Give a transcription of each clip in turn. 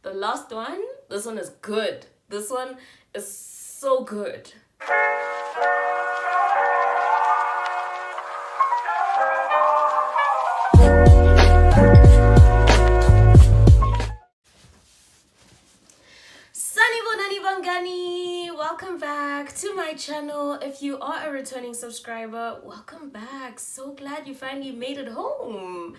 The last one, this one is good. This one is so good. Welcome back to my channel. If you are a returning subscriber, welcome back. So glad you finally made it home.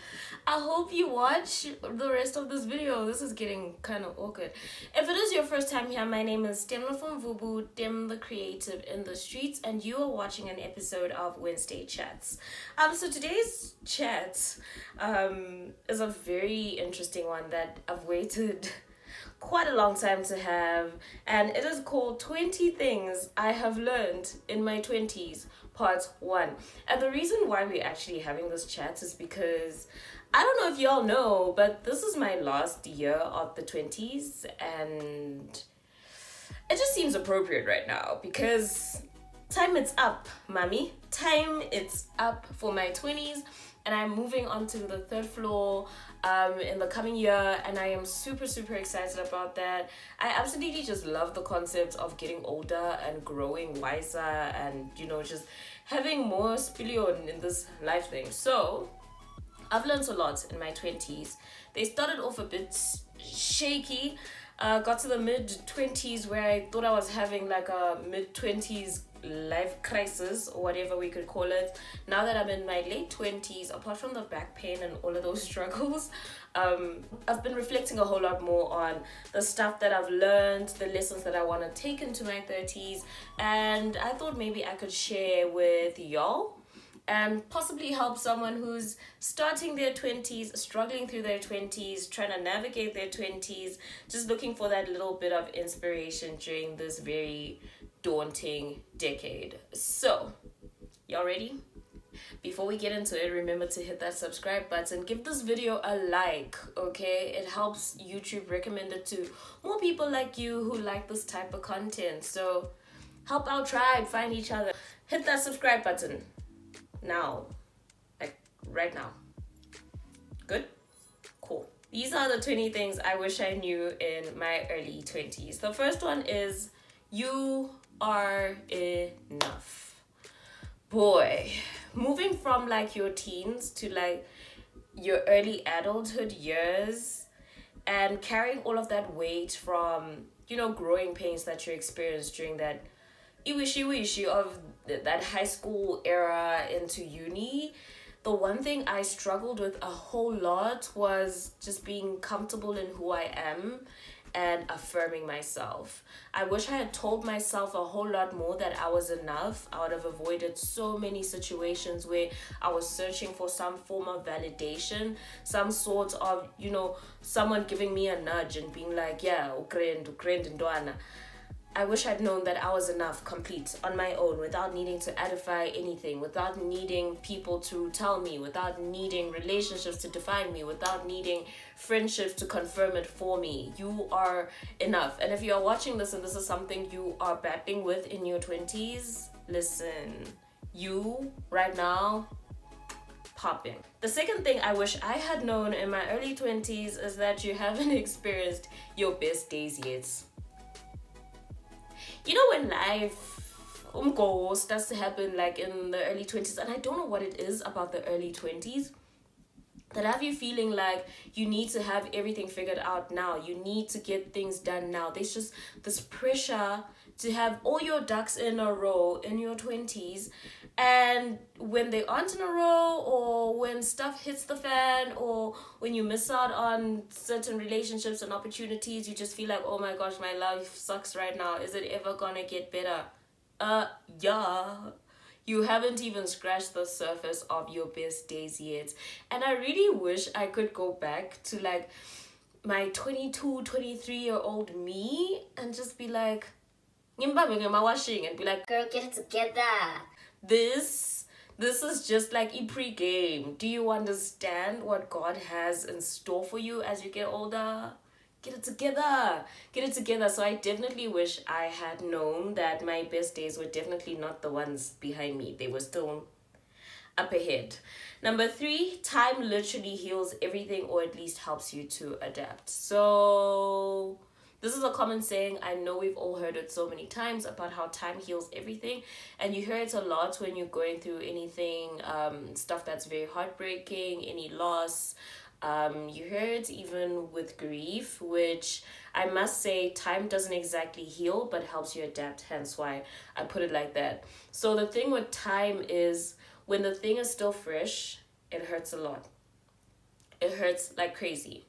I hope you watch the rest of this video. This is getting kind of awkward. If it is your first time here, my name is Temla from Vubu, Dem the creative in the streets, and you are watching an episode of Wednesday Chats. So today's chat is a very interesting one that I've waited quite a long time to have, and it is called 20 Things I Have Learned in My 20s, Part 1. And the reason why we're actually having this chat is because I don't know if y'all know, but this is my last year of the 20s, and it just seems appropriate right now because time it's up, mommy. Time it's up for my 20s, and I'm moving on to the third floor in the coming year, and I am super excited about that. I absolutely just love the concept of getting older and growing wiser and, you know, just having more spillion in this life thing. So I've learned a lot in my 20s. They started off a bit shaky, got to the mid-20s where I thought I was having like a mid-20s life crisis or whatever we could call it. Now that I'm in my late 20s, apart from the back pain and all of those struggles, I've been reflecting a whole lot more on the stuff that I've learned, the lessons that I want to take into my 30s, and I thought maybe I could share with y'all and possibly help someone who's starting their 20s, struggling through their 20s, trying to navigate their 20s, just looking for that little bit of inspiration during this very daunting decade. So, y'all ready? Before we get into it, remember to hit that subscribe button. Give this video a like, okay? It helps YouTube recommend it to more people like you who like this type of content. So, help our tribe find each other. Hit that subscribe button now, like right now. Good? Cool. These are the 20 things I wish I knew in my early 20s. The first one is you are enough. Boy, moving from like your teens to like your early adulthood years and carrying all of that weight from, you know, growing pains that you experienced during that iwishi of that high school era into uni. The one thing I struggled with a whole lot was just being comfortable in who I am and affirming myself. I wish I had told myself a whole lot more that I was enough. I would have avoided so many situations where I was searching for some form of validation, some sort of, you know, someone giving me a nudge and being like, yeah, ukrend ndwana. I wish I'd known that I was enough, complete, on my own, without needing to edify anything, without needing people to tell me, without needing relationships to define me, without needing friendships to confirm it for me. You are enough. And if you are watching this and this is something you are battling with in your 20s, listen, you, right now, popping. The second thing I wish I had known in my early 20s is that you haven't experienced your best days yet. You know, when life starts to happen like in the early 20s, and I don't know what it is about the early 20s that have you feeling like you need to have everything figured out now. You need to get things done now. There's just this pressure to have all your ducks in a row in your 20s, and when they aren't in a row, or when stuff hits the fan, or when you miss out on certain relationships and opportunities, you just feel like, oh my gosh, my life sucks right now. Is it ever gonna get better? Yeah. You haven't even scratched the surface of your best days yet. And I really wish I could go back to like my 22, 23-year-old me and just be like, and be like, girl, get it together. This is just like a pre-game. Do you understand what God has in store for you as you get older? Get it together. Get it together. So I definitely wish I had known that my best days were definitely not the ones behind me. They were still up ahead. Number 3, time literally heals everything, or at least helps you to adapt. So This is a common saying. I know we've all heard it so many times about how time heals everything. And you hear it a lot when you're going through anything, stuff that's very heartbreaking, any loss. You hear it even with grief, which I must say time doesn't exactly heal, but helps you adapt. Hence why I put it like that. So the thing with time is when the thing is still fresh, it hurts a lot. It hurts like crazy.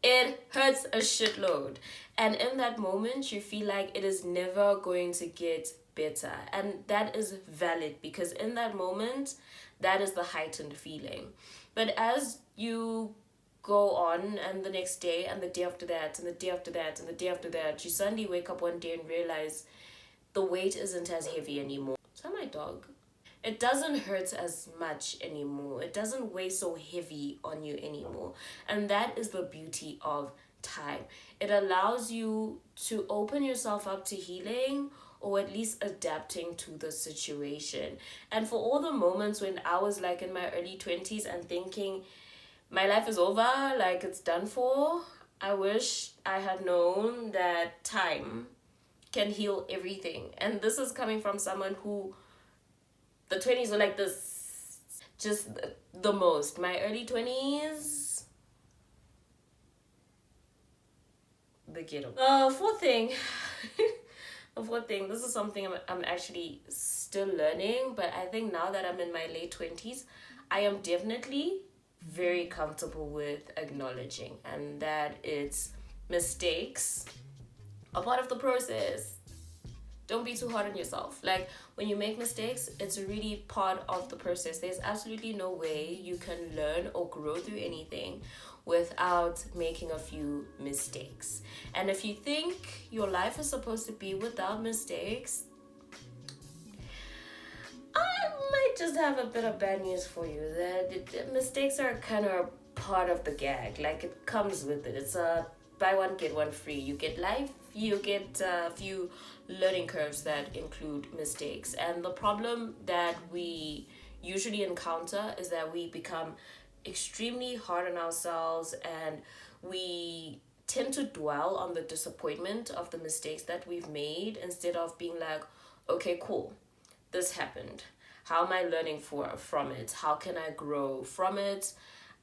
It hurts a shitload. And in that moment, you feel like it is never going to get better. And that is valid because in that moment, that is the heightened feeling. But as you go on and the next day and the day after that and the day after that and the day after that, you suddenly wake up one day and realize the weight isn't as heavy anymore. Is that my dog? It doesn't hurt as much anymore. It doesn't weigh so heavy on you anymore. And that is the beauty of time. It allows you to open yourself up to healing or at least adapting to the situation. And for all the moments when I was like in my early 20s and thinking my life is over, like it's done for, I wish I had known that time can heal everything. And this is coming from someone who the 20s were like this, just the most. My early 20s, the ghetto. Fourth thing, the fourth thing, this is something I'm actually still learning, but I think now that I'm in my late 20s, I am definitely very comfortable with acknowledging, and that it's mistakes are part of the process. Don't be too hard on yourself. Like when you make mistakes, it's really part of the process. There's absolutely no way you can learn or grow through anything without making a few mistakes. And if you think your life is supposed to be without mistakes, I might just have a bit of bad news for you. That mistakes are kind of part of the gag. Like it comes with it. It's a buy one get one free. You get life, you get a few learning curves that include mistakes. And the problem that we usually encounter is that we become extremely hard on ourselves, and we tend to dwell on the disappointment of the mistakes that we've made instead of being like, okay, cool, this happened. How am I learning from it? How can I grow from it?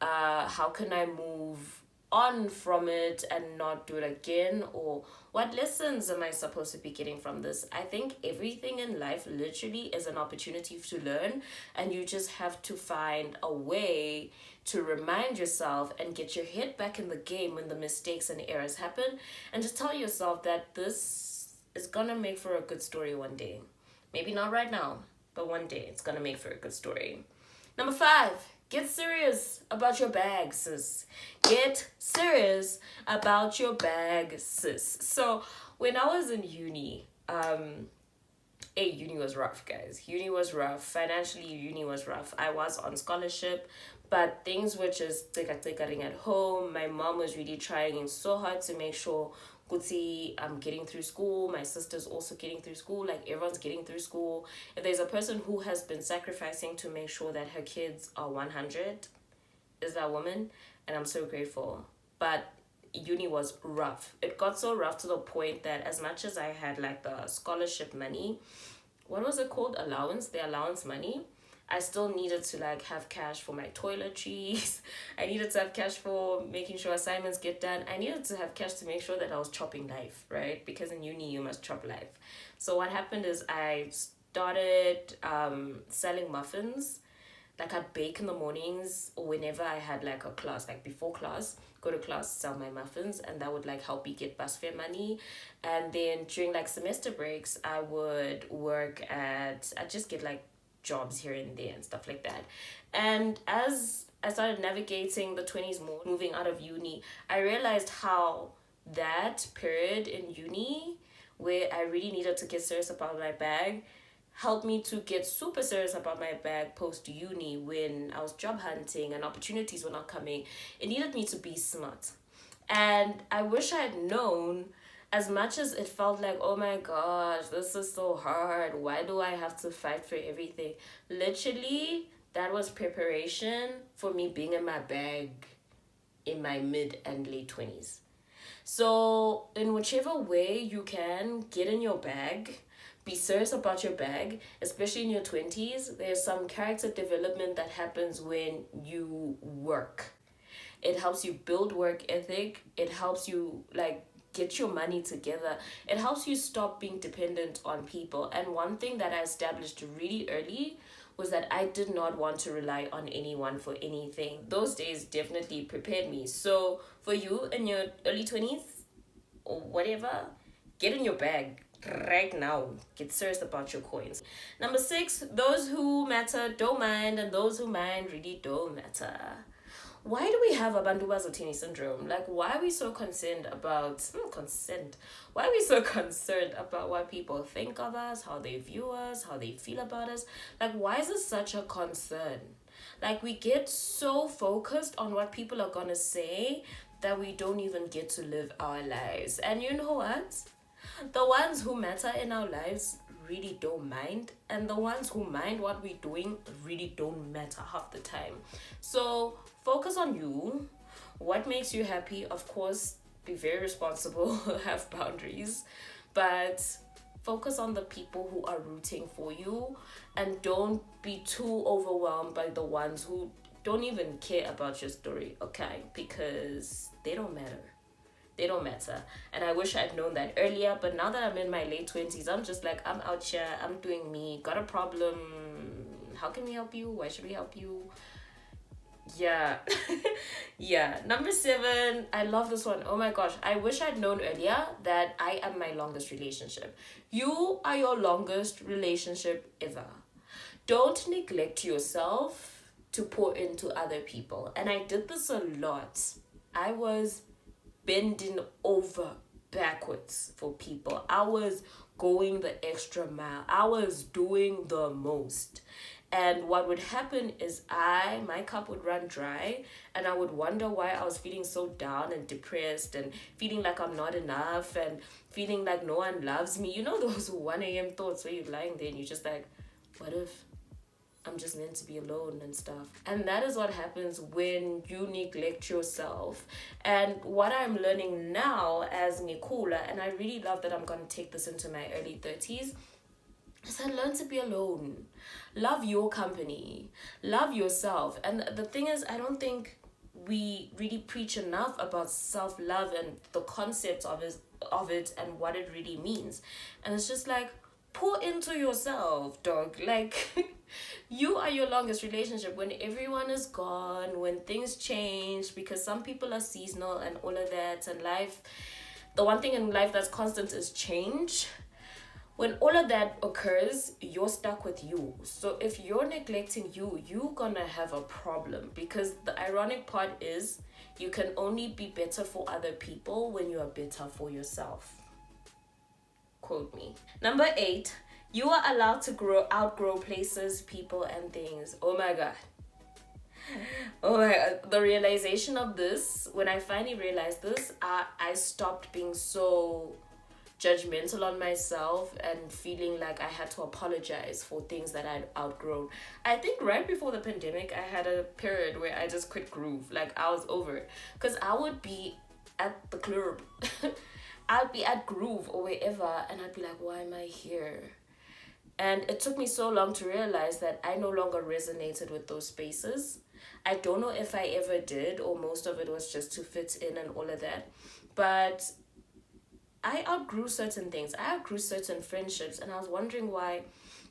How can I move on from it and not do it again? Or what lessons am I supposed to be getting from this? I think everything in life literally is an opportunity to learn, and you just have to find a way to remind yourself and get your head back in the game when the mistakes and errors happen, and just tell yourself that this is gonna make for a good story one day. Maybe not right now, but one day it's gonna make for a good story. Number 5, get serious about your bag, sis. Get serious about your bag, sis. So when I was in uni, uni was rough, guys. Uni was rough. Financially, uni was rough. I was on scholarship, but things were just tika-tikaring at home. My mom was really trying so hard to make sure Kutsi, I'm getting through school. My sister's also getting through school. Like everyone's getting through school. If there's a person who has been sacrificing to make sure that her kids are 100, is that woman. And I'm so grateful. But uni was rough. It got so rough to the point that as much as I had like the scholarship money, what was it called? Allowance, the allowance money, I still needed to like have cash for my toiletries. I needed to have cash for making sure assignments get done. I needed to have cash to make sure that I was chopping life, right? Because in uni you must chop life. So what happened is I started selling muffins. Like I'd bake in the mornings, or whenever I had like a class, like before class, go to class, sell my muffins, and that would like help me get bus fare money. And then during like semester breaks, I would I'd just get like jobs here and there and stuff like that. And as I started navigating the 20s more, moving out of uni, I realized how that period in uni where I really needed to get serious about my bag helped me to get super serious about my bag post uni when I was job hunting and opportunities were not coming. It needed me to be smart. And I wish I had known, as much as it felt like, oh my gosh, this is so hard. Why do I have to fight for everything? Literally, that was preparation for me being in my bag in my mid and late 20s. So in whichever way you can, get in your bag, be serious about your bag, especially in your 20s. There's some character development that happens when you work. It helps you build work ethic. It helps you like get your money together. It helps you stop being dependent on people. And one thing that I established really early was that I did not want to rely on anyone for anything. Those days definitely prepared me. So for you in your early 20s or whatever, get in your bag right now. Get serious about your coins. Number 6, those who matter don't mind, and those who mind really don't matter. Why do we have Abantu Bazotini syndrome? Like, why are we so concerned about consent? Why are we so concerned about what people think of us, how they view us, how they feel about us? Like, why is this such a concern? Like, we get so focused on what people are gonna say that we don't even get to live our lives. And you know what? The ones who matter in our lives really don't mind, and the ones who mind what we're doing really don't matter half the time. So focus on you, what makes you happy. Of course, be very responsible, have boundaries, but focus on the people who are rooting for you, and don't be too overwhelmed by the ones who don't even care about your story, okay? Because they don't matter. They don't matter. And I wish I'd known that earlier, but now that I'm in my late 20s, I'm just like, I'm out here, I'm doing me, got a problem, how can we help you? Why should we help you? Yeah. Yeah. Number 7, I love this one. Oh my gosh, I wish I'd known earlier that I am my longest relationship. You are your longest relationship ever. Don't neglect yourself to pour into other people. And I did this a lot. I was bending over backwards for people. I was going the extra mile. I was doing the most. And what would happen is my cup would run dry, and I would wonder why I was feeling so down and depressed and feeling like I'm not enough and feeling like no one loves me. You know those 1 a.m. thoughts where you're lying there and you're just like, what if I'm just meant to be alone and stuff? And that is what happens when you neglect yourself. And what I'm learning now as Nikula, and I really love that I'm going to take this into my early 30s, is I learn to be alone. Love your company. Love yourself. And the thing is, I don't think we really preach enough about self-love and the concept of it and what it really means. And it's just like, pour into yourself, dog. Like, you are your longest relationship. When everyone is gone, when things change, because some people are seasonal and all of that, and life, the one thing in life that's constant is change. When all of that occurs, you're stuck with you. So if you're neglecting you, you're gonna have a problem, because the ironic part is you can only be better for other people when you are better for yourself. Quote me. Number 8, you are allowed to outgrow places, people, and things. Oh my god. Oh my god. The realization of this, when I finally realized this, I stopped being so judgmental on myself and feeling like I had to apologize for things that I'd outgrown. I think right before the pandemic, I had a period where I just quit Groove. Like, I was over it. Because I would be at the club. I'd be at Groove or wherever, and I'd be like, why am I here? And it took me so long to realize that I no longer resonated with those spaces. I don't know if I ever did, or most of it was just to fit in and all of that. But I outgrew certain things. I outgrew certain friendships, and I was wondering why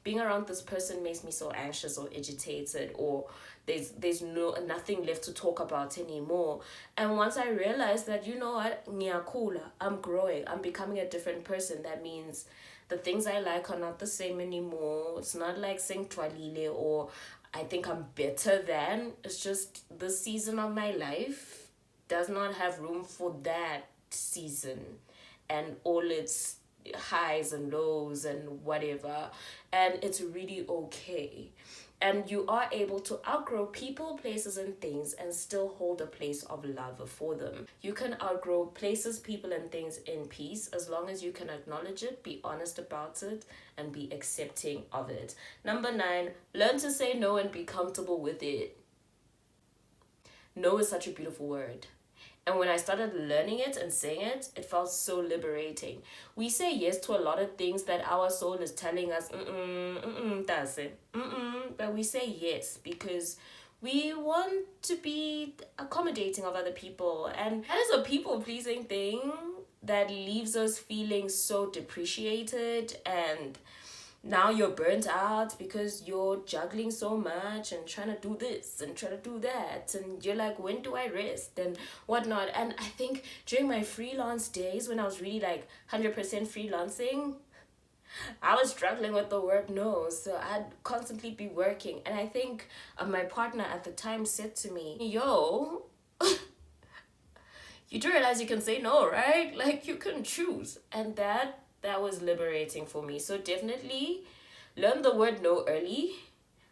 being around this person makes me so anxious or agitated, or there's nothing left to talk about anymore. And once I realized that, you know what, ngiyakula, I'm growing, I'm becoming a different person. That means the things I like are not the same anymore. It's not like saying twalile or I think I'm better than. It's just this season of my life does not have room for that season and all its highs and lows and whatever. And it's really okay. And you are able to outgrow people, places, and things and still hold a place of love for them. You can outgrow places, people, and things in peace as long as you can acknowledge it, be honest about it, and be accepting of it. Number 9, learn to say no and be comfortable with it. No is such a beautiful word. And when I started learning it and saying it, it felt so liberating. We say yes to a lot of things that our soul is telling us, that's it. But we say yes because we want to be accommodating of other people. And that is a people-pleasing thing that leaves us feeling so depreciated, and now you're burnt out because you're juggling so much and trying to do this and trying to do that, and you're like, when do I rest and whatnot. And I think during my freelance days, when I was really like 100% freelancing, I was struggling with the word no, so I'd constantly be working. And I think my partner at the time said to me, yo, you do realize you can say no, right? Like, you can choose. And that was liberating for me. So definitely learn the word no early.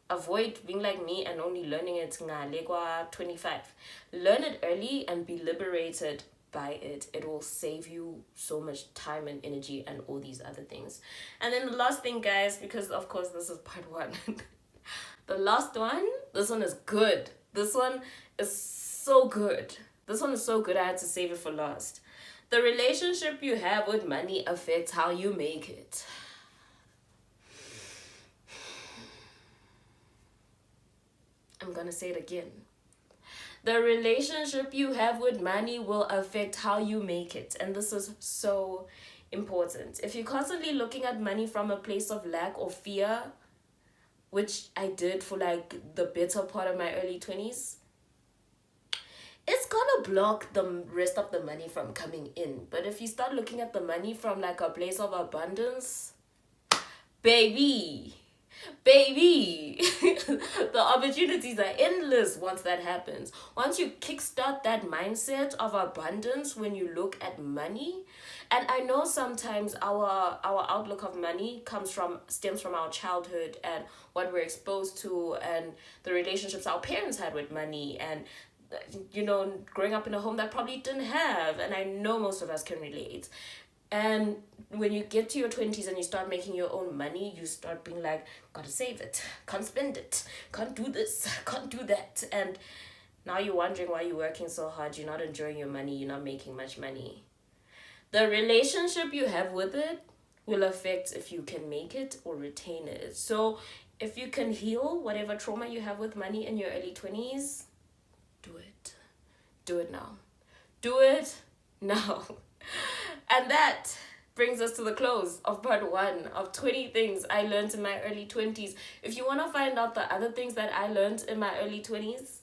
Avoid being like me and only learning it ngale kwa 25. Learn it early and be liberated by it. It will save you so much time and energy and all these other things. And then the last thing, guys, because of course this is part 1. The last one, this one is good. This one is so good. This one is so good, I had to save it for last. The relationship you have with money affects how you make it. I'm gonna say it again. The relationship you have with money will affect how you make it. And this is so important. If you're constantly looking at money from a place of lack or fear, which I did for like the better part of my early 20s, it's gonna block the rest of the money from coming in. But if you start looking at the money from like a place of abundance, baby, the opportunities are endless once that happens. Once you kickstart that mindset of abundance when you look at money. And I know sometimes our outlook of money stems from our childhood and what we're exposed to and the relationships our parents had with money, and you know, growing up in a home that probably didn't have. And I know most of us can relate. And when you get to your 20s and you start making your own money, you start being like, gotta save it, can't spend it, can't do this, can't do that. And now you're wondering why you're working so hard, you're not enjoying your money, you're not making much money. The relationship you have with it will affect if you can make it or retain it. So if you can heal whatever trauma you have with money in your early 20s, do it. Do it now. Do it now. And that brings us to the close of part 1 of 20 things I learned in my early 20s. If you want to find out the other things that I learned in my early 20s,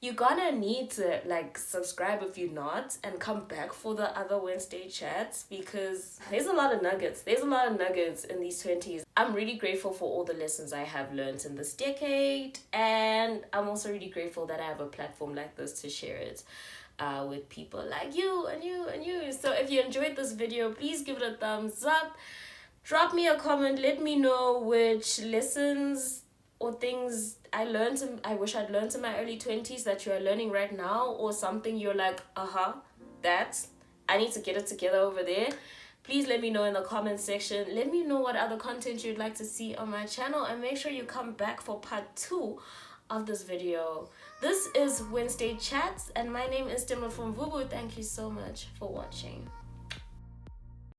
you're gonna need to like subscribe if you're not, and come back for the other Wednesday chats, because there's a lot of nuggets. There's a lot of nuggets in these 20s. I'm really grateful for all the lessons I have learned in this decade, and I'm also really grateful that I have a platform like this to share it with people like you and you and you. So if you enjoyed this video, please give it a thumbs up. Drop me a comment. Let me know which lessons or things I wish I'd learned in my early 20s that you are learning right now, or something you're like, that's, I need to get it together over there. Please let me know in the comment section. Let me know what other content you'd like to see on my channel, and make sure you come back for part 2 of this video. This is Wednesday Chats, and my name is Dimla from Vubu. Thank you so much for watching.